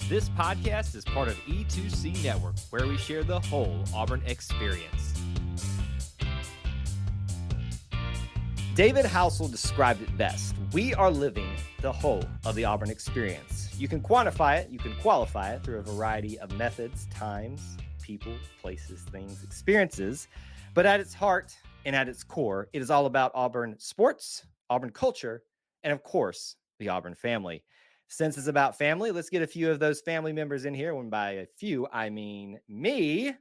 This podcast is part of E2C Network, where we share the whole Auburn experience. David Housel described it best. We are living the whole of the Auburn experience. You can quantify it, you can qualify it through a variety of methods, times, people, places, things, experiences. But at its heart and at its core, it is all about Auburn sports, Auburn culture, and of course, the Auburn family. Since it's about family, let's get a few of those family members in here. When by a few, I mean me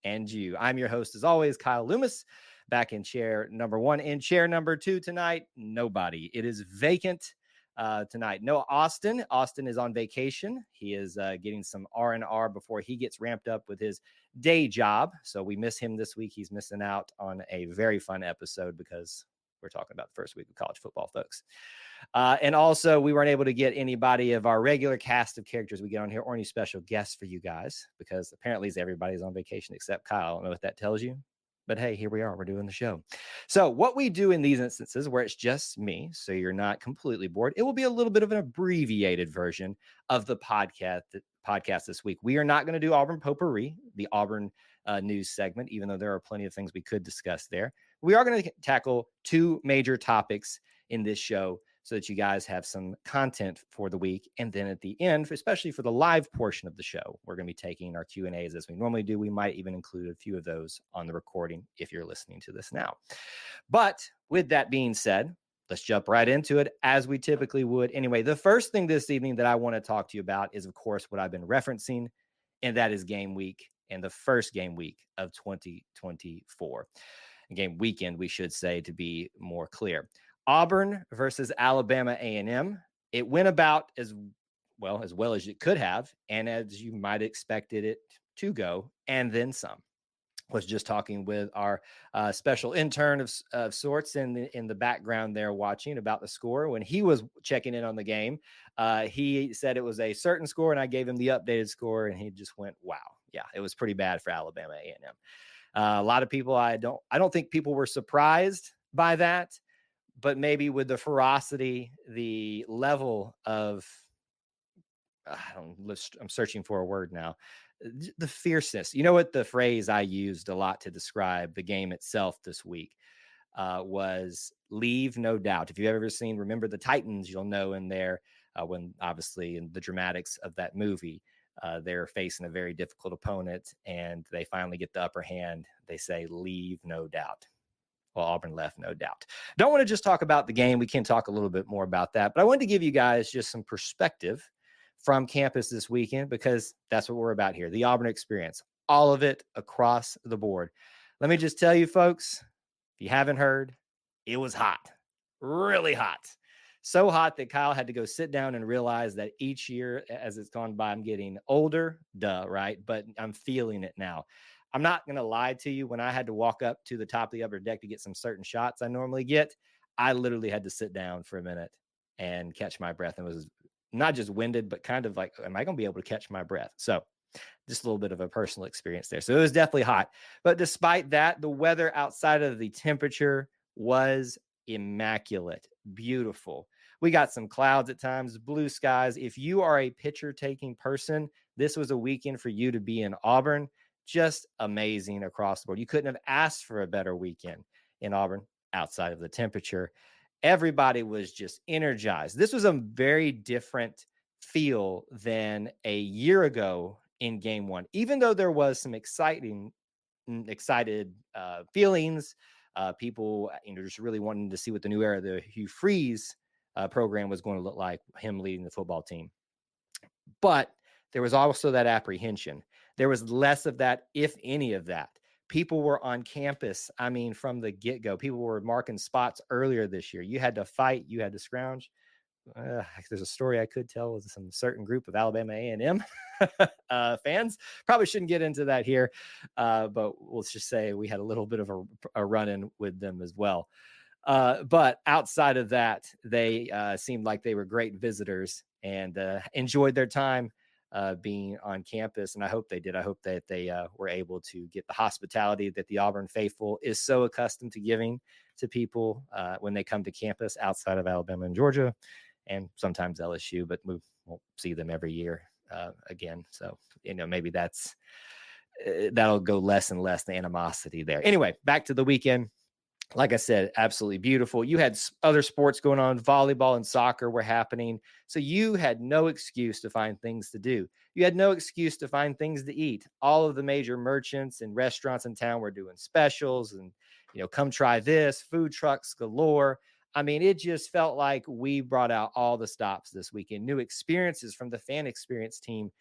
and you. I'm your host, as always, Kyle Loomis, back in chair number one. In chair number two tonight, nobody. It is vacant tonight. No Austin. Austin is on vacation. He is getting some R&R before he gets ramped up with his day job. So we miss him this week. He's missing out on a very fun episode because we're talking about the first week of college football, folks. And also, we weren't able to get anybody of our regular cast of characters we get on here or any special guests for you guys because apparently everybody's on vacation except Kyle. I don't know what that tells you. But hey, here we are. We're doing the show. So what we do in these instances where it's just me, so you're not completely bored, it will be a little bit of an abbreviated version of the podcast this week. We are not going to do Auburn Potpourri, the Auburn news segment, even though there are plenty of things we could discuss there. We are going to tackle two major topics in this show so that you guys have some content for the week. And then at the end, especially for the live portion of the show, we're going to be taking our Q&As as we normally do. We might even include a few of those on the recording if you're listening to this now. But with that being said, let's jump right into it as we typically would. Anyway, the first thing this evening that I want to talk to you about is, of course, what I've been referencing, and that is game week and the first game week of 2024. Game weekend, we should say, to be more clear. Auburn versus Alabama A&M. It went about as well as it could have, and as you might have expected it to go, and then some. Was just talking with our special intern of sorts in the background there watching about the score. When he was checking in on the game, he said it was a certain score, and I gave him the updated score, and he just went, wow. Yeah, it was pretty bad for Alabama A&M. A lot of people, I don't think people were surprised by that, but maybe with the ferocity, the level of, I'm searching for a word now, the fierceness. You know what the phrase I used a lot to describe the game itself this week was leave no doubt. If you've ever seen Remember the Titans, you'll know in there when obviously in the dramatics of that movie, they're facing a very difficult opponent and they finally get the upper hand. They say, leave no doubt. Well, Auburn left no doubt. Don't want to just talk about the game. We can talk a little bit more about that, but I wanted to give you guys just some perspective from campus this weekend because that's what we're about here. The Auburn experience, all of it across the board. Let me just tell you folks, if you haven't heard, it was hot, really hot. So hot that Kyle had to go sit down and realize that each year as it's gone by, I'm getting older, right? But I'm feeling it now. I'm not going to lie to you. When I had to walk up to the top of the upper deck to get some certain shots I normally get, I literally had to sit down for a minute and catch my breath and was not just winded, but kind of like, am I going to be able to catch my breath? So just a little bit of a personal experience there. So it was definitely hot. But despite that, the weather outside of the temperature was immaculate, beautiful. We got some clouds at times, blue skies. If you are a picture taking person, this was a weekend for you to be in Auburn. Just amazing across the board. You couldn't have asked for a better weekend in Auburn outside of the temperature. Everybody was just energized. This was a very different feel than a year ago in game one, even though there was some excited feelings. People, just really wanting to see what the new era of the Hugh Freeze program was going to look like, him leading the football team. But there was also that apprehension. There was less of that, if any of that. People were on campus. I mean, from the get-go, people were marking spots earlier this year. You had to fight. You had to scrounge. There's a story I could tell with some certain group of Alabama A&M fans. Probably shouldn't get into that here, but let's just say we had a little bit of a run-in with them as well. But outside of that, they seemed like they were great visitors and enjoyed their time being on campus. And I hope they did. I hope that they were able to get the hospitality that the Auburn faithful is so accustomed to giving to people when they come to campus outside of Alabama and Georgia, and sometimes LSU, but we won't see them every year again. So, maybe that'll go less and less, the animosity there. Anyway, back to the weekend. Like I said, absolutely beautiful. You had other sports going on. Volleyball and soccer were happening. So you had no excuse to find things to do. You had no excuse to find things to eat. All of the major merchants and restaurants in town were doing specials and, come try this, food trucks galore. I mean, it just felt like we brought out all the stops this weekend. New experiences from the fan experience team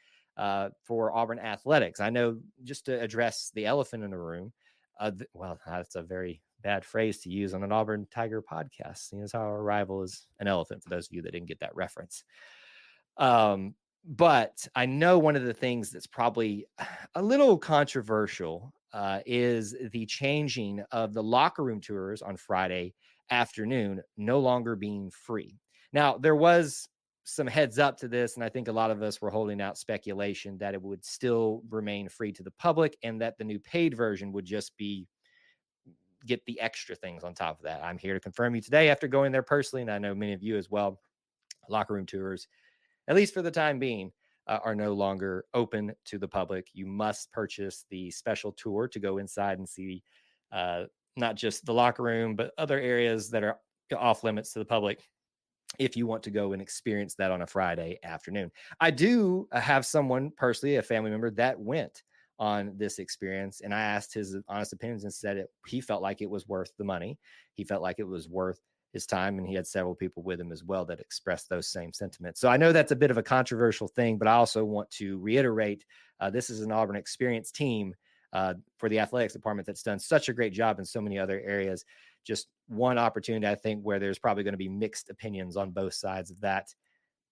for Auburn Athletics. I know, just to address the elephant in the room, well, that's a very bad phrase to use on an Auburn Tiger podcast, seeing as how our rival is an elephant, for those of you that didn't get that reference. But I know one of the things that's probably a little controversial is the changing of the locker room tours on Friday afternoon no longer being free. Now, there was some heads up to this, and I think a lot of us were holding out speculation that it would still remain free to the public and that the new paid version would just get the extra things on top of that. I'm here to confirm you today, after going there personally, and I know many of you as well, locker room tours, at least for the time being, are no longer open to the public. You must purchase the special tour to go inside and see not just the locker room, but other areas that are off limits to the public, if you want to go and experience that on a Friday afternoon. I do have someone personally, a family member, that went on this experience, and I asked his honest opinions and said he felt like it was worth the money. He felt like it was worth his time, and he had several people with him as well that expressed those same sentiments. So I know that's a bit of a controversial thing, but I also want to reiterate, this is an Auburn experience team for the athletics department that's done such a great job in so many other areas. Just one opportunity, I think, where there's probably going to be mixed opinions on both sides of that.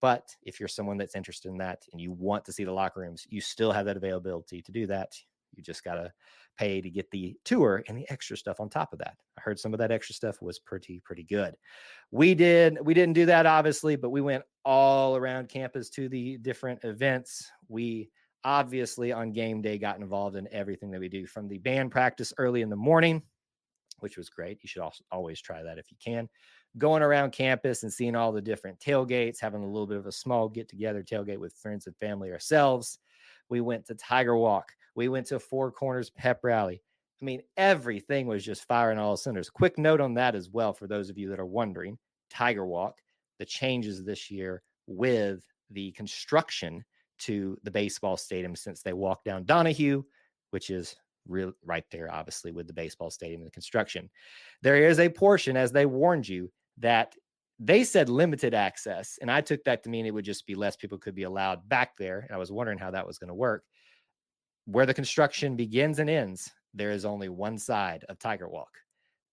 But if you're someone that's interested in that and you want to see the locker rooms, you still have that availability to do that. You just got to pay to get the tour and the extra stuff on top of that. I heard some of that extra stuff was pretty good. We didn't do that, obviously, but we went all around campus to the different events. We obviously on game day got involved in everything that we do, from the band practice early in the morning, which was great. You should also always try that if you can. Going around campus and seeing all the different tailgates, having a little bit of a small get-together tailgate with friends and family ourselves. We went to Tiger Walk. We went to Four Corners Pep Rally. I mean, everything was just firing all cylinders. Quick note on that as well, for those of you that are wondering, Tiger Walk, the changes this year with the construction to the baseball stadium, since they walked down Donahue, which is right there, obviously, with the baseball stadium and the construction. There is a portion, as they warned you, that they said limited access, and I took that to mean it would just be less people could be allowed back there. And I was wondering how that was going to work. Where the construction begins and ends, there is only one side of Tiger Walk.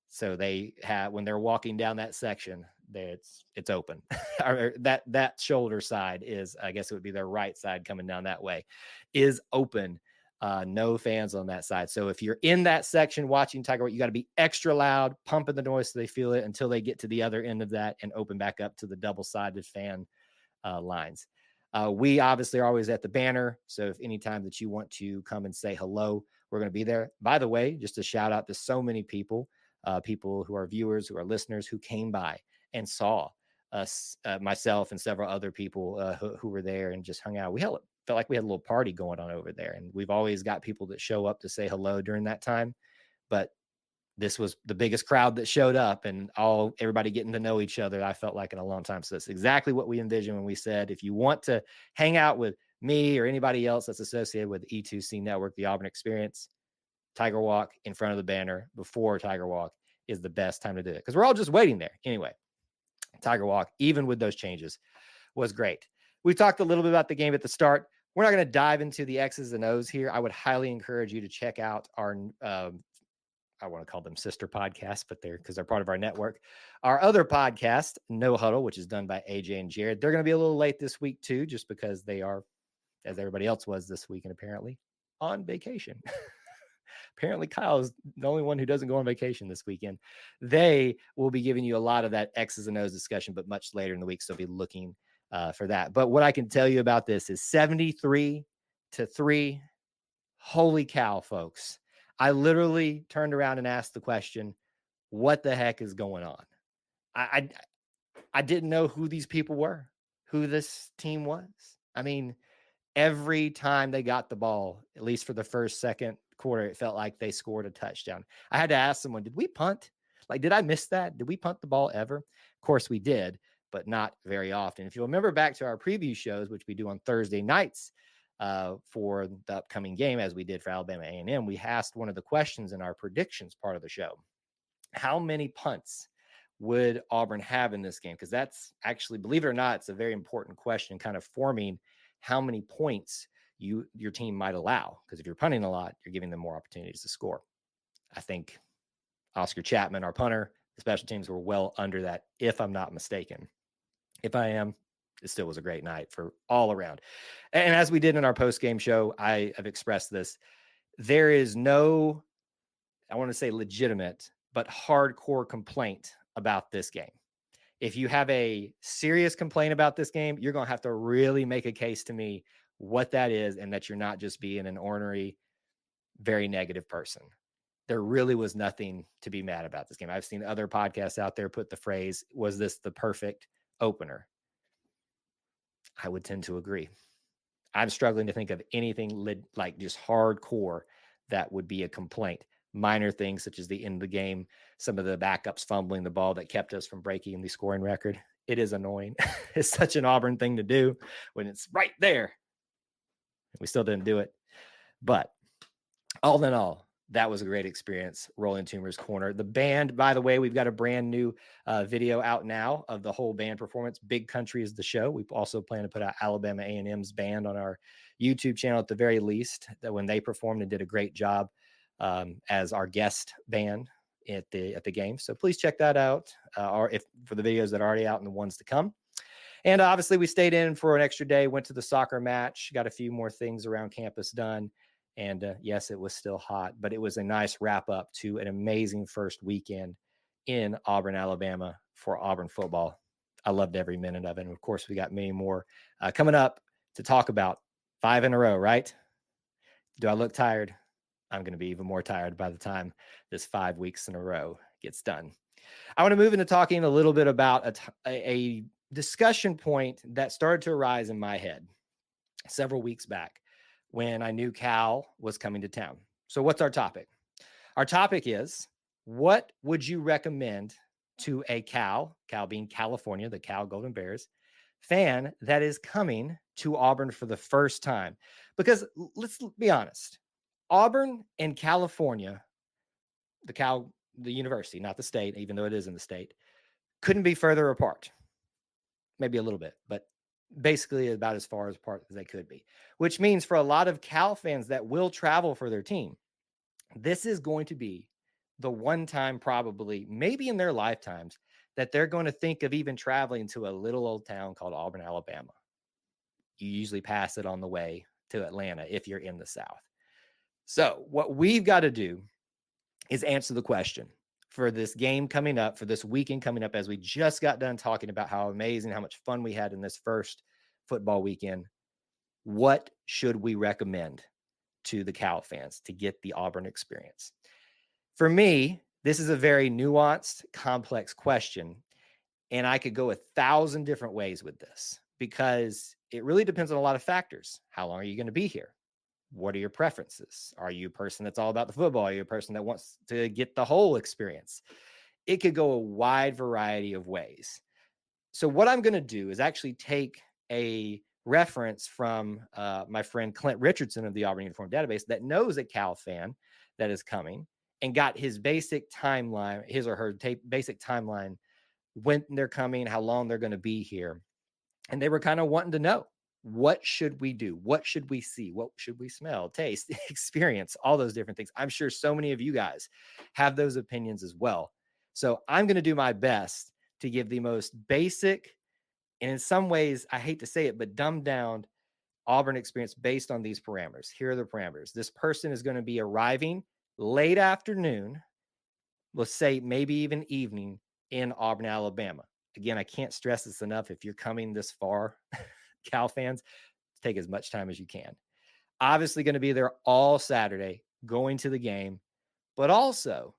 So they have, when they're walking down that section, it's open. that shoulder side is, I guess it would be their right side coming down that way, is open. No fans on that side. So if you're in that section watching Tiger Walk, you got to be extra loud, pumping the noise so they feel it, until they get to the other end of that and open back up to the double-sided fan lines. We obviously are always at the banner. So if any time that you want to come and say hello, we're going to be there. By the way, just a shout out to so many people who are viewers, who are listeners, who came by and saw us, myself and several other people who were there and just hung out. Felt like we had a little party going on over there, and we've always got people that show up to say hello during that time. But this was the biggest crowd that showed up, and everybody getting to know each other, I felt like, in a long time. So that's exactly what we envisioned when we said, if you want to hang out with me or anybody else that's associated with the E2C network, the Auburn Experience, Tiger Walk in front of the banner before Tiger Walk is the best time to do it, because we're all just waiting there. Anyway, Tiger Walk, even with those changes, was great. We talked a little bit about the game at the start. We're not going to dive into the X's and O's here. I would highly encourage you to check out our, I want to call them sister podcasts, but because they're part of our network. Our other podcast, No Huddle, which is done by AJ and Jared. They're going to be a little late this week too, just because they are, as everybody else was this week, and apparently on vacation. Apparently Kyle is the only one who doesn't go on vacation this weekend. They will be giving you a lot of that X's and O's discussion, but much later in the week. So be looking for that. But what I can tell you about this is 73-3. Holy cow, folks. I literally turned around and asked the question, what the heck is going on? I didn't know who these people were, who this team was. I mean, Every time they got the ball, at least for the first, second quarter, it felt like they scored a touchdown. I had to ask someone, did we punt? Like, did I miss that? Did we punt the ball ever? Of course we did, but not very often. If you remember back to our preview shows, which we do on Thursday nights for the upcoming game, as we did for Alabama A&M, we asked one of the questions in our predictions part of the show. How many punts would Auburn have in this game? Because that's actually, believe it or not, it's a very important question, kind of forming how many points your team might allow. Because if you're punting a lot, you're giving them more opportunities to score. I think Oscar Chapman, our punter, the special teams were well under that, if I'm not mistaken. If I am, it still was a great night for all around. And as we did in our post-game show, I have expressed this. There is no, I want to say legitimate, but hardcore complaint about this game. If you have a serious complaint about this game, you're going to have to really make a case to me what that is, and that you're not just being an ornery, very negative person. There really was nothing to be mad about this game. I've seen other podcasts out there put the phrase, was this the perfect opener? I would tend to agree. I'm struggling to think of anything like just hardcore that would be a complaint. Minor things such as the end of the game, some of the backups fumbling the ball that kept us from breaking the scoring record. It is annoying. It's such an Auburn thing to do when it's right there. We still didn't do it. But all in all, that was a great experience, Rolling Toomer's Corner. The band, by the way, we've got a brand new video out now of the whole band performance. Big Country is the show. We also plan to put out Alabama A&M's band on our YouTube channel at the very least, that when they performed and did a great job as our guest band at the game. So please check that out, or if for the videos that are already out and the ones to come. And obviously we stayed in for an extra day, went to the soccer match, got a few more things around campus done. And yes, it was still hot, but it was a nice wrap up to an amazing first weekend in Auburn, Alabama for Auburn football. I loved every minute of it. And of course, we got many more coming up to talk about. 5 in a row, right? Do I look tired? I'm going to be even more tired by the time this 5 weeks in a row gets done. I want to move into talking a little bit about a discussion point that started to arise in my head several weeks back when I knew Cal was coming to town. So what's our topic? Our topic is, what would you recommend to a Cal being California, the Cal Golden Bears fan that is coming to Auburn for the first time? Because let's be honest, Auburn and California, the university, not the state, even though it is in the state, couldn't be further apart. Maybe a little bit, but basically about as far apart as they could be, which means for a lot of Cal fans that will travel for their team, this is going to be the one time, probably, maybe in their lifetimes, that they're going to think of even traveling to a little old town called Auburn, Alabama. You usually pass it on the way to Atlanta if you're in the South. So what we've got to do is answer the question for this game coming up, for this weekend coming up, as we just got done talking about how amazing, how much fun we had in this first football weekend. What should we recommend to the Cal fans to get the Auburn experience? For me, this is a very nuanced, complex question, and I could go 1,000 different ways with this because it really depends on a lot of factors. How long are you going to be here? What are your preferences? Are you a person that's all about the football? Are you a person that wants to get the whole experience? It could go a wide variety of ways. So what I'm going to do is actually take a reference from my friend Clint Richardson of the Auburn Uniform Database that knows a Cal fan that is coming and got his basic timeline, his or her basic timeline, when they're coming, how long they're going to be here. And they were kind of wanting to know, what should we do? What should we see? What should we smell, taste, experience, all those different things? I'm sure so many of you guys have those opinions as well. So I'm going to do my best to give the most basic, and in some ways, I hate to say it, but dumbed down Auburn experience based on these parameters. Here are the parameters. This person is going to be arriving late afternoon, let's say maybe even evening, in Auburn, Alabama. Again, I can't stress this enough. If you're coming this far, Cal fans, take as much time as you can. Obviously going to be there all Saturday, going to the game, but also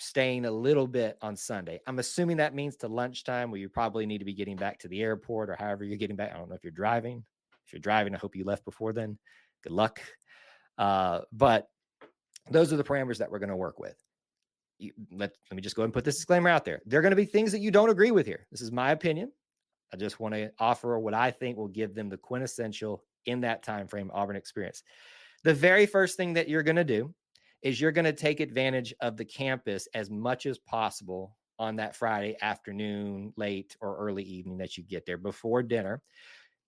staying a little bit on Sunday. I'm assuming that means to lunchtime, where you probably need to be getting back to the airport or however you're getting back. I don't know if you're driving. If you're driving, I hope you left before then. Good luck. But those are the parameters that we're going to work with. Let me just go ahead and put this disclaimer out there. There are going to be things that you don't agree with here. This is my opinion. I just want to offer what I think will give them the quintessential in that time frame Auburn experience. The very first thing that you're going to do is you're going to take advantage of the campus as much as possible on that Friday afternoon, late or early evening that you get there before dinner.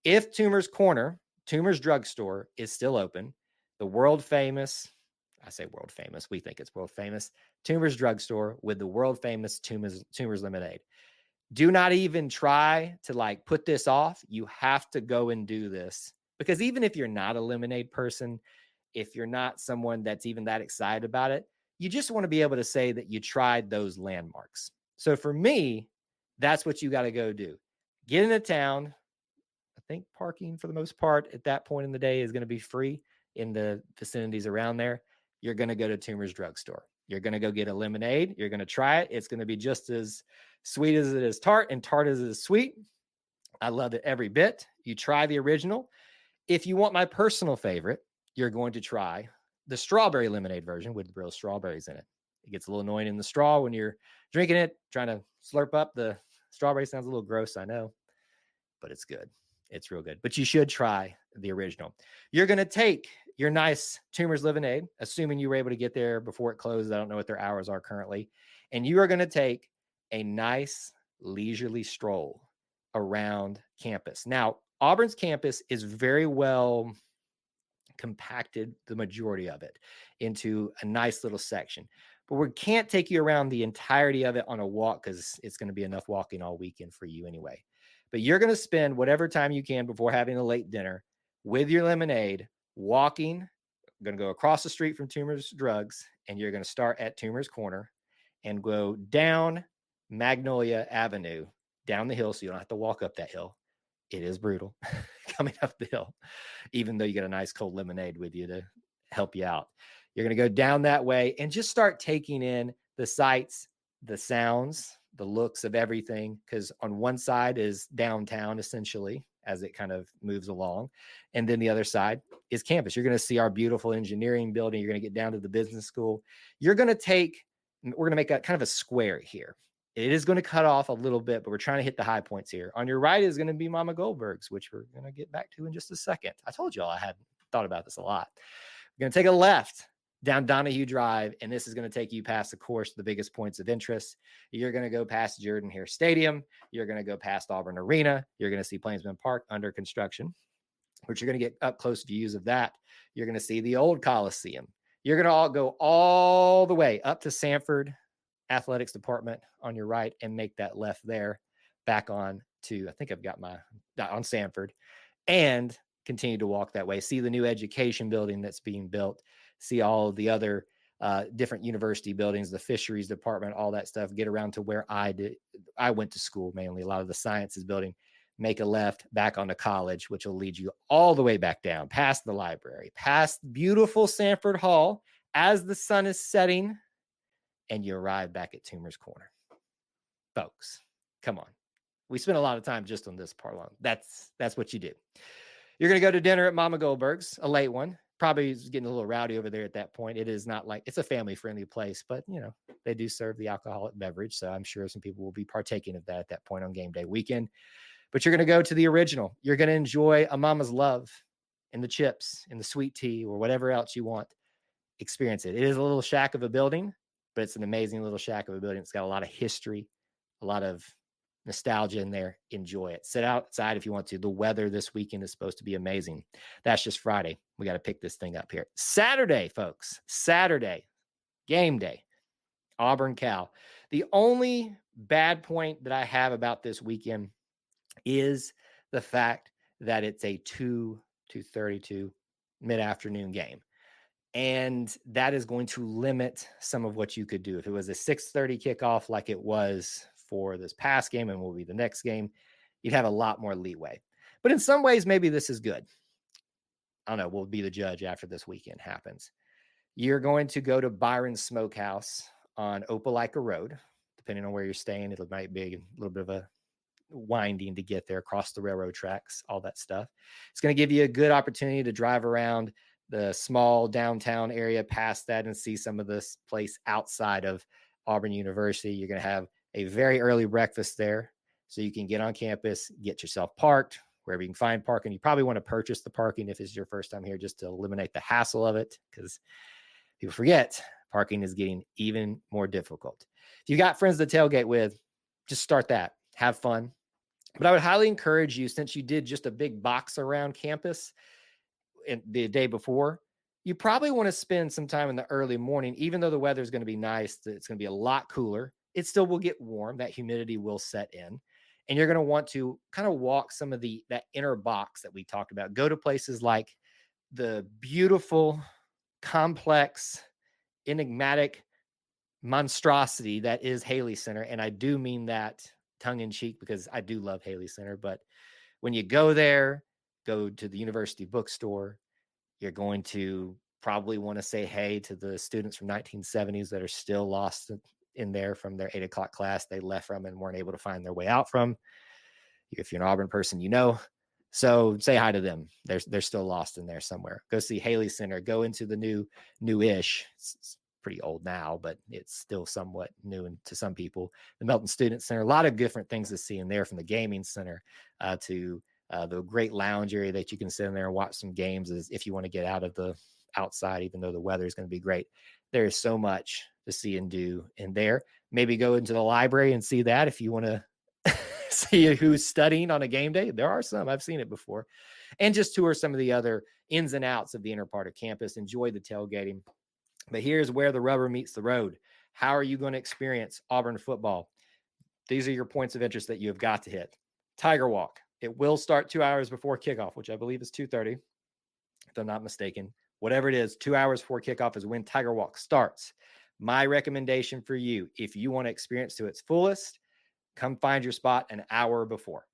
If Toomer's drugstore is still open, the world famous, I say world famous, we think it's world famous, Toomer's drugstore with the world famous Toomer's lemonade. Do not even try to put this off. You have to go and do this, because even if you're not a lemonade person, if you're not someone that's even that excited about it, you just want to be able to say that you tried those landmarks. So for me, that's what you got to go do. Get into town. I think parking for the most part at that point in the day is going to be free in the vicinities around there. You're going to go to Toomer's drugstore. You're going to go get a lemonade. You're going to try it. It's going to be just as sweet as it is tart, and tart as it is sweet. I love it every bit. You try the original. If you want my personal favorite, you're going to try the strawberry lemonade version with real strawberries in it. It gets a little annoying in the straw when you're drinking it, trying to slurp up the strawberry. Sounds a little gross, I know, but it's good. It's real good. But you should try the original. You're going to take your nice Toomer's lemonade, assuming you were able to get there before it closes. I don't know what their hours are currently. And you are going to take a nice leisurely stroll around campus. Now, Auburn's campus is very well compacted, the majority of it, into a nice little section. But we can't take you around the entirety of it on a walk, because it's going to be enough walking all weekend for you anyway. But you're going to spend whatever time you can before having a late dinner with your lemonade, walking. I'm going to go across the street from Toomer's Drugs, and you're going to start at Toomer's Corner and go down Magnolia Avenue, down the hill, so you don't have to walk up that hill. It is brutal coming up the hill, even though you get a nice cold lemonade with you to help you out. You're going to go down that way and just start taking in the sights, the sounds, the looks of everything, because on one side is downtown, essentially, as it kind of moves along. And then the other side is campus. You're going to see our beautiful engineering building. You're going to get down to the business school. We're going to make a kind of a square here. It is going to cut off a little bit, but we're trying to hit the high points here. On your right is going to be Mama Goldberg's, which we're going to get back to in just a second. I told y'all I had thought about this a lot. We're going to take a left down Donahue Drive, and this is going to take you past, of course, the biggest points of interest. You're going to go past Jordan-Hare Stadium. You're going to go past Auburn Arena. You're going to see Plainsman Park under construction, which you're going to get up close views of that. You're going to see the old Coliseum. You're going to go all the way up to Sanford Athletics Department on your right and make that left there back on to, I think I've got on Sanford, and continue to walk that way. See the new education building that's being built. See all the other different university buildings, the fisheries department, all that stuff. Get around to where I went to school, mainly a lot of the sciences building. Make a left back onto College, which will lead you all the way back down, past the library, past beautiful Sanford Hall as the sun is setting, and you arrive back at Toomer's Corner. Folks, come on. We spent a lot of time just on this part alone. That's what you do. You're going to go to dinner at Mama Goldberg's, a late one. Probably is getting a little rowdy over there at that point. It is not like, it's a family-friendly place, but, they do serve the alcoholic beverage, so I'm sure some people will be partaking of that at that point on game day weekend. But you're going to go to the original. You're going to enjoy a Mama's Love and the chips and the sweet tea or whatever else you want. Experience it. It is a little shack of a building, but it's an amazing little shack of a building. It's got a lot of history, a lot of nostalgia in there. Enjoy it. Sit outside if you want to. The weather this weekend is supposed to be amazing. That's just Friday. We got to pick this thing up here. Saturday, folks. Saturday, game day. Auburn Cal. The only bad point that I have about this weekend is the fact that it's a 2:32 mid-afternoon game. And that is going to limit some of what you could do. If it was a 6:30 kickoff like it was for this past game and will be the next game, you'd have a lot more leeway. But in some ways, maybe this is good. I don't know. We'll be the judge after this weekend happens. You're going to go to Byron's Smokehouse on Opelika Road. Depending on where you're staying, it might be a little bit of a winding to get there across the railroad tracks, all that stuff. It's going to give you a good opportunity to drive around the small downtown area past that and see some of this place outside of Auburn University. You're going to have a very early breakfast there, so you can get on campus, get yourself parked wherever you can find parking. You probably want to purchase the parking if it's your first time here, just to eliminate the hassle of it, because people forget parking is getting even more difficult. If you got friends to tailgate with, just start that. Have fun. But I would highly encourage you, since you did just a big box around campus the day before, you probably want to spend some time in the early morning. Even though the weather is going to be nice, it's going to be a lot cooler. It still will get warm. That humidity will set in. And you're going to want to kind of walk some of that inner box that we talked about. Go to places like the beautiful, complex, enigmatic monstrosity that is Haley Center. And I do mean that tongue in cheek, because I do love Haley Center. But when you go there, go to the university bookstore. You're going to probably want to say hey to the students from 1970s that are still lost in there from their 8 o'clock class they left from and weren't able to find their way out from. If you're an Auburn person, you know. So say hi to them. They're still lost in there somewhere. Go see Haley Center. Go into the new-ish. It's pretty old now, but it's still somewhat new to some people. The Melton Student Center. A lot of different things to see in there, from the gaming center to the great lounge area that you can sit in there and watch some games if you want to get out of the outside, even though the weather is going to be great. There is so much to see and do in there. Maybe go into the library and see that if you want to see who's studying on a game day. There are some. I've seen it before. And just tour some of the other ins and outs of the inner part of campus. Enjoy the tailgating. But here's where the rubber meets the road. How are you going to experience Auburn football? These are your points of interest that you have got to hit. Tiger Walk. It will start 2 hours before kickoff, which I believe is 2:30, if I'm not mistaken. Whatever it is, 2 hours before kickoff is when Tiger Walk starts. My recommendation for you, if you want to experience to its fullest, come find your spot an hour before.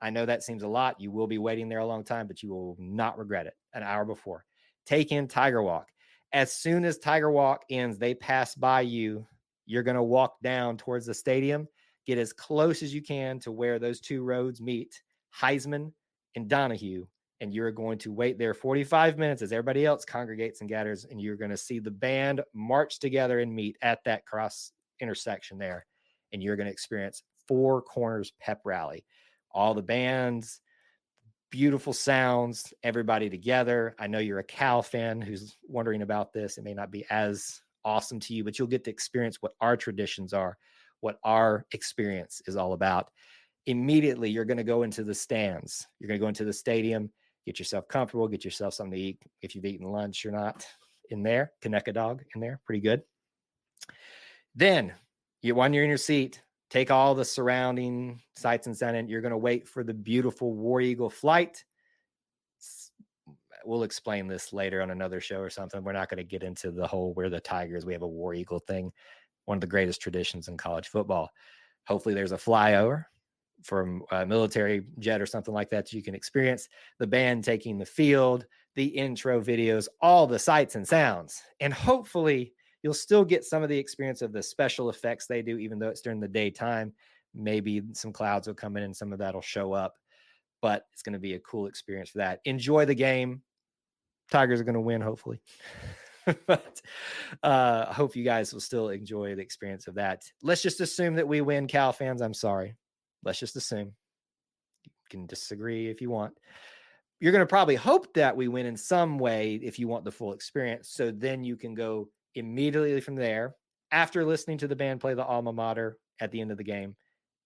I know that seems a lot. You will be waiting there a long time, but you will not regret it. An hour before. Take in Tiger Walk. As soon as Tiger Walk ends, they pass by you. You're going to walk down towards the stadium. Get as close as you can to where those two roads meet, Heisman and Donahue, and you're going to wait there 45 minutes as everybody else congregates and gathers, and you're going to see the band march together and meet at that cross intersection there, and you're going to experience Four Corners Pep Rally. All the bands, beautiful sounds, everybody together. I know you're a Cal fan who's wondering about this. It may not be as awesome to you, but you'll get to experience what our traditions are, what our experience is all about. Immediately, you're going to go into the stands. You're going to go into the stadium, get yourself comfortable, get yourself something to eat. If you've eaten lunch or not in there, Kaneka dog in there, pretty good. Then, when you're in your seat, take all the surrounding sights and sound, and you're going to wait for the beautiful War Eagle flight. We'll explain this later on another show or something. We're not going to get into the whole where the Tigers, we have a War Eagle thing. One of the greatest traditions in college football. Hopefully there's a flyover from a military jet or something like that you can experience. The band taking the field, the intro videos, all the sights and sounds. And hopefully you'll still get some of the experience of the special effects they do, even though it's during the daytime. Maybe some clouds will come in and some of that will show up. But it's going to be a cool experience for that. Enjoy the game. Tigers are going to win, hopefully. But I hope you guys will still enjoy the experience of that. Let's just assume that we win, Cal fans. I'm sorry. Let's just assume. You can disagree if you want. You're going to probably hope that we win in some way if you want the full experience. So then you can go immediately from there, after listening to the band play the alma mater at the end of the game,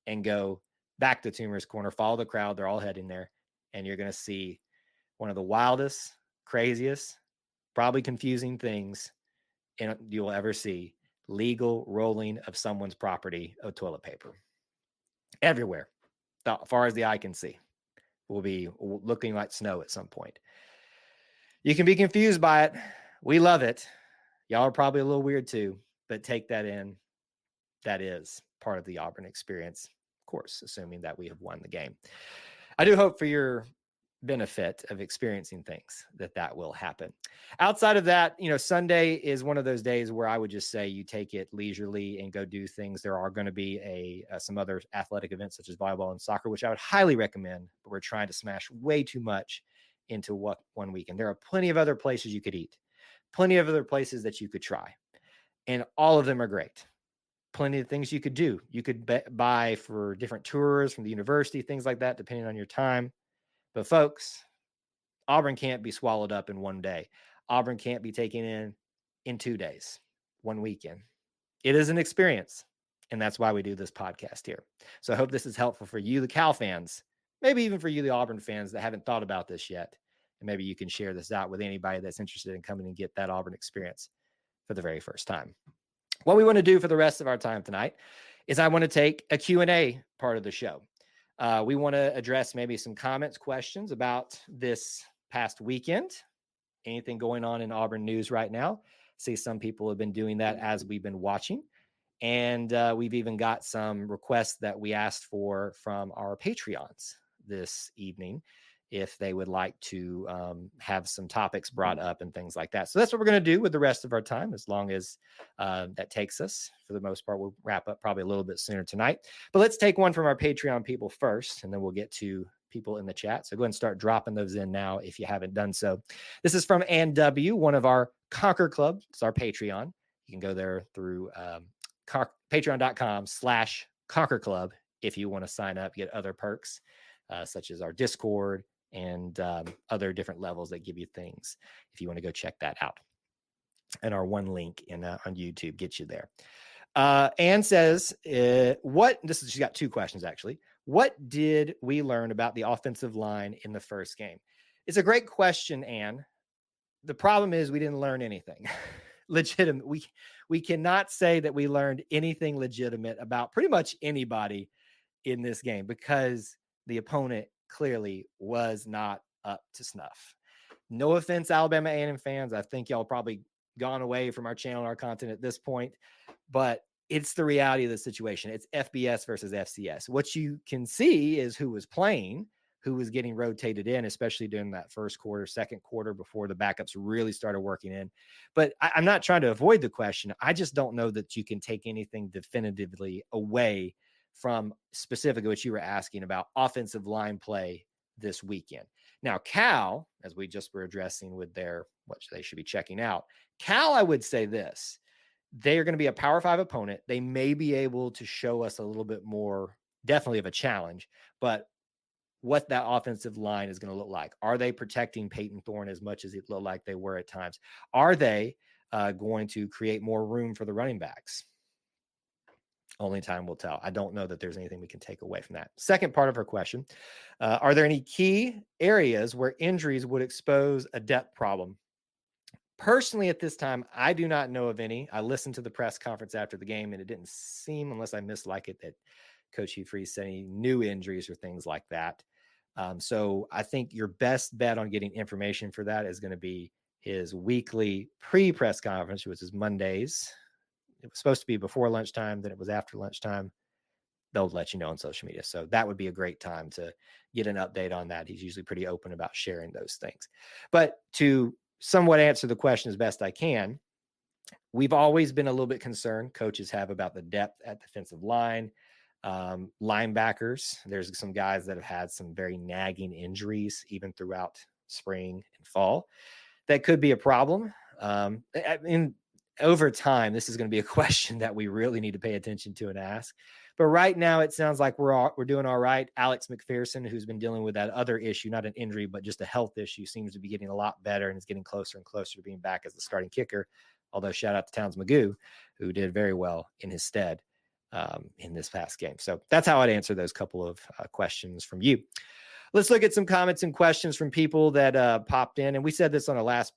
and go back to Toomer's Corner, follow the crowd. They're all heading there. And you're going to see one of the wildest, craziest, probably confusing things you'll ever see. Legal rolling of someone's property of toilet paper. Everywhere, as far as the eye can see, will be looking like snow at some point. You can be confused by it. We love it. Y'all are probably a little weird too, but take that in. That is part of the Auburn experience, of course, assuming that we have won the game. I do hope for your benefit of experiencing things that will happen. Outside of that, Sunday is one of those days where I would just say you take it leisurely and go do things. There are going to be some other athletic events such as volleyball and soccer, which I would highly recommend, but we're trying to smash way too much into one weekend. There are plenty of other places you could eat, plenty of other places that you could try, and all of them are great. Plenty of things you could do. You could buy for different tours from the university, things like that, depending on your time. But folks, Auburn can't be swallowed up in one day. Auburn can't be taken in 2 days, one weekend. It is an experience, and that's why we do this podcast here. So I hope this is helpful for you, the Cal fans, maybe even for you, the Auburn fans that haven't thought about this yet. And maybe you can share this out with anybody that's interested in coming and get that Auburn experience for the very first time. What we want to do for the rest of our time tonight is I want to take a Q&A part of the show. We want to address maybe some comments, questions about this past weekend, anything going on in Auburn news right now. See, some people have been doing that as we've been watching. And we've even got some requests that we asked for from our Patreons this evening, if they would like to have some topics brought up and things like that. So that's what we're going to do with the rest of our time, as long as that takes us. For the most part, we'll wrap up probably a little bit sooner tonight. But let's take one from our Patreon people first, and then we'll get to people in the chat. So go ahead and start dropping those in now if you haven't done so. This is from Ann W., one of our Conquer Club. It's our Patreon. You can go there through patreon.com/Conquer Club if you want to sign up, get other perks, such as our Discord and other different levels that give you things if you want to go check that out. And our one link on YouTube gets you there. Anne says, she's got two questions actually. What did we learn about the offensive line in the first game? It's a great question, Anne. The problem is we didn't learn anything legitimate. We cannot say that we learned anything legitimate about pretty much anybody in this game, because the opponent clearly was not up to snuff. No offense, Alabama A&M fans. I think y'all probably gone away from our channel and our content at this point, but it's the reality of the situation. It's FBS versus FCS. What you can see is who was playing, who was getting rotated in, especially during that first quarter, second quarter, before the backups really started working in. But I'm not trying to avoid the question. I just don't know that you can take anything definitively away from specifically what you were asking about offensive line play this weekend. Now, Cal, as we just were addressing with what they should be checking out, Cal, I would say this: they are going to be a Power 5 opponent. They may be able to show us a little bit more, definitely of a challenge, but what that offensive line is going to look like. Are they protecting Peyton Thorne as much as it looked like they were at times? Are they going to create more room for the running backs? Only time will tell. I don't know that there's anything we can take away from that. Second part of her question, are there any key areas where injuries would expose a depth problem? Personally, at this time, I do not know of any. I listened to the press conference after the game, and it didn't seem, unless I mislike it, that Coach Hugh Freeze said any new injuries or things like that. So I think your best bet on getting information for that is going to be his weekly pre-press conference, which is Mondays. It was supposed to be before lunchtime, then it was after lunchtime. They'll let you know on social media. So that would be a great time to get an update on that. He's usually pretty open about sharing those things. But to somewhat answer the question as best I can, we've always been a little bit concerned, coaches have, about the depth at the defensive line. Linebackers, there's some guys that have had some very nagging injuries even throughout spring and fall. That could be a problem. Over time, this is going to be a question that we really need to pay attention to and ask. But right now, it sounds like we're doing all right. Alex McPherson, who's been dealing with that other issue, not an injury, but just a health issue, seems to be getting a lot better and is getting closer and closer to being back as the starting kicker. Although shout out to Towns Magoo, who did very well in his stead in this past game. So that's how I'd answer those couple of questions from you. Let's look at some comments and questions from people that popped in. And we said this on our last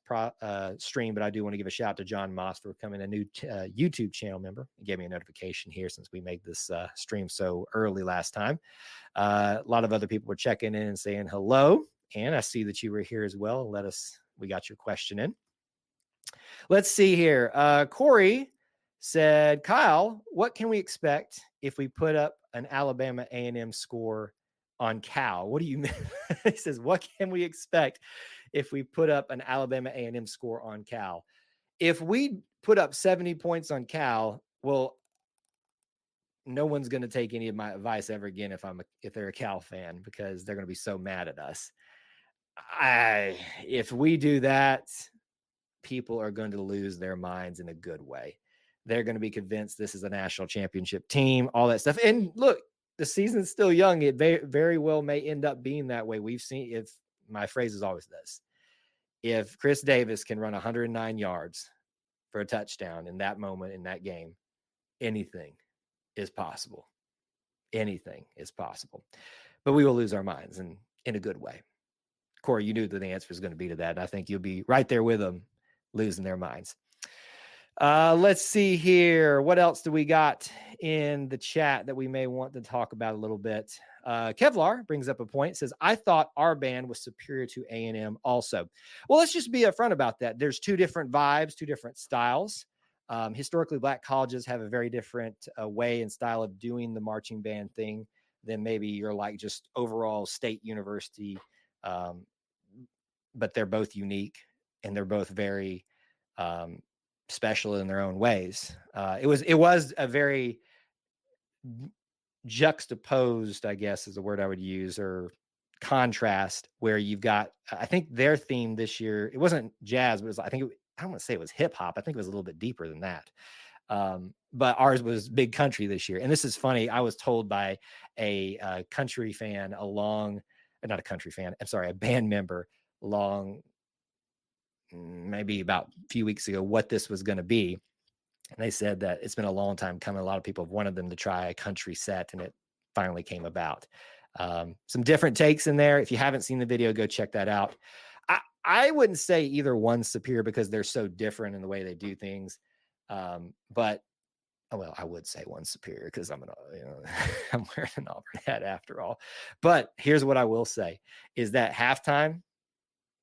stream, but I do want to give a shout out to John Moss for becoming a new YouTube channel member. He gave me a notification here since we made this stream so early last time. A lot of other people were checking in and saying hello. And I see that you were here as well. We got your question in. Let's see here. Corey said, Kyle, what can we expect if we put up an Alabama A&M score on Cal. What do you mean? He says, what can we expect if we put up an Alabama A&M score on Cal? If we put up 70 points on Cal, well, no one's going to take any of my advice ever again if they're a Cal fan, because they're going to be so mad at us. If we do that, people are going to lose their minds in a good way. They're going to be convinced this is a national championship team, all that stuff. And look, the season's still young. It very well may end up being that way. We've seen, if my phrase is always this, if Chris Davis can run 109 yards for a touchdown in that moment, in that game, anything is possible. Anything is possible. But we will lose our minds, and in a good way. Corey, you knew that the answer was going to be to that. And I think you'll be right there with them, losing their minds. Let's see here. What else do we got in the chat that we may want to talk about a little bit? Kevlar brings up a point, says, I thought our band was superior to A&M also. Well, let's just be upfront about that. There's two different vibes, two different styles. Historically, black colleges have a very different way and style of doing the marching band thing than maybe you're like just overall state university. But they're both unique, and they're both very special in their own ways. It was a very juxtaposed, I guess is the word I would use, or contrast, where you've got, I think their theme this year, it wasn't jazz, but it was, I don't want to say it was hip hop. I think it was a little bit deeper than that. But ours was big country this year. And this is funny. I was told by a country fan not a country fan, I'm sorry, a band member maybe about a few weeks ago, what this was going to be. And they said that it's been a long time coming. A lot of people have wanted them to try a country set, and it finally came about. Some different takes in there. If you haven't seen the video, go check that out. I wouldn't say either one's superior because they're so different in the way they do things. But I would say one's superior because I'm wearing an Auburn hat after all. But here's what I will say is that halftime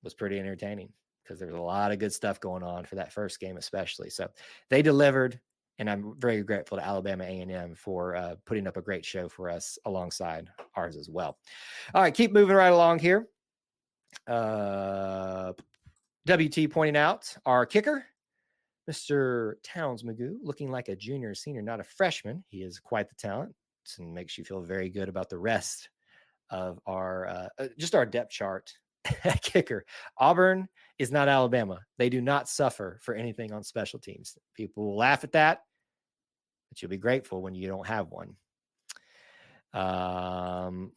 was pretty entertaining, because there was a lot of good stuff going on for that first game, especially. So they delivered, and I'm very grateful to Alabama A&M for putting up a great show for us alongside ours as well. All right, keep moving right along here. WT pointing out our kicker, Mr. Towns Magoo, looking like a junior or senior, not a freshman. He is quite the talent, and makes you feel very good about the rest of our just our depth chart. Kicker. Auburn is not Alabama. They do not suffer for anything on special teams. People will laugh at that, but you'll be grateful when you don't have one.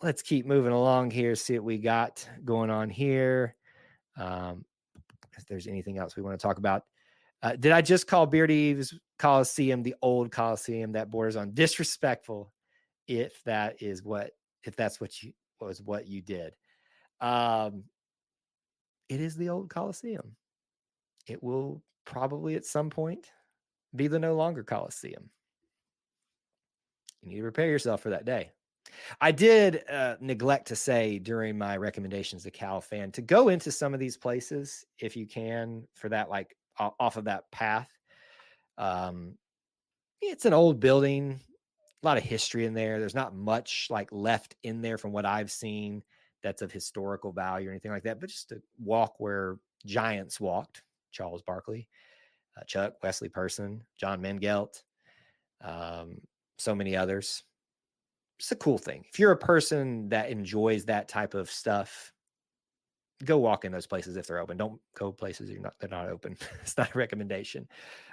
Let's keep moving along here, see what we got going on here. If there's anything else we want to talk about. Did I just call Beardy's Coliseum the old Coliseum? That borders on disrespectful if that's what you did. It is the old Coliseum. It will probably at some point be the no longer Coliseum. You need to prepare yourself for that day. I did neglect to say during my recommendations to Cal fan to go into some of these places if you can, for that, like off of that path. It's an old building, a lot of history in there. There's not much like left in there from what I've seen that's of historical value or anything like that, but just to walk where giants walked: Charles Barkley, Chuck, Wesley Person, John Mengelt, so many others. It's a cool thing. If you're a person that enjoys that type of stuff, go walk in those places if they're open. Don't go places they're not open. It's not a recommendation.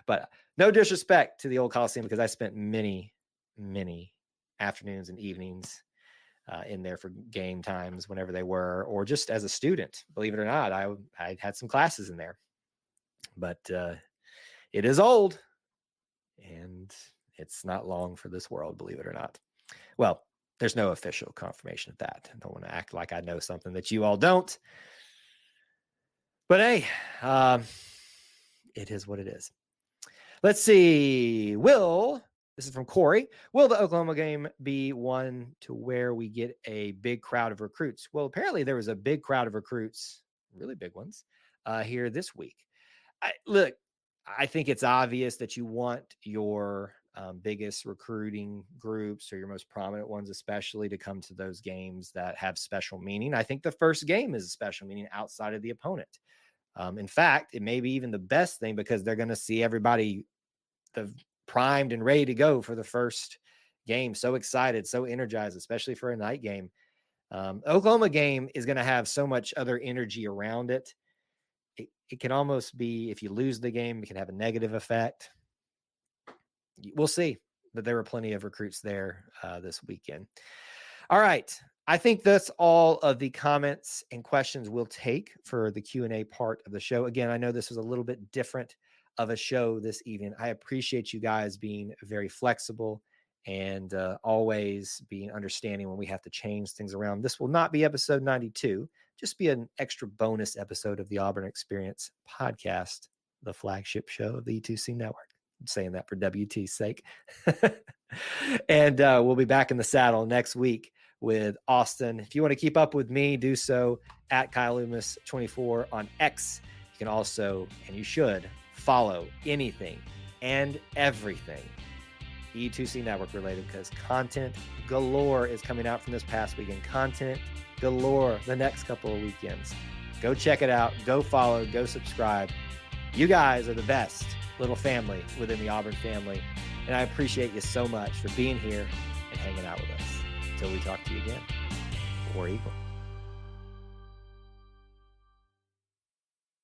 But no disrespect to the old Coliseum, because I spent many, many afternoons and evenings in there for game times whenever they were, or just as a student. Believe it or not, I had some classes in there. But it is old, and it's not long for this world, believe it or not. Well, there's no official confirmation of that. I don't want to act like I know something that you all don't. But hey, it is what it is. Let's see. This is from Corey. Will the Oklahoma game be one to where we get a big crowd of recruits? Well, apparently there was a big crowd of recruits, really big ones, here this week. I think it's obvious that you want your biggest recruiting groups or your most prominent ones, especially, to come to those games that have special meaning. I think the first game is a special meaning outside of the opponent. In fact, it may be even the best thing because they're going to see everybody primed and ready to go for the first game. So excited, so energized, especially for a night game. Oklahoma game is going to have so much other energy around it. It can almost be, if you lose the game, it can have a negative effect. We'll see. But there were plenty of recruits there this weekend. All right. I think that's all of the comments and questions we'll take for the Q&A part of the show. Again, I know this was a little bit different of a show this evening. I appreciate you guys being very flexible and always being understanding when we have to change things around. This will not be episode 92, just be an extra bonus episode of the Auburn Experience podcast, the flagship show of the E2C network. I'm saying that for WT's sake. And we'll be back in the saddle next week with Austin. If you want to keep up with me, do so at Kyle Loomis 24 on X. You can also, and you should, follow anything and everything E2C network related, because content galore is coming out from this past weekend. Content galore the next couple of weekends. Go check it out. Go follow. Go subscribe. You guys are the best little family within the Auburn family. And I appreciate you so much for being here and hanging out with us. Until we talk to you again, War Eagle.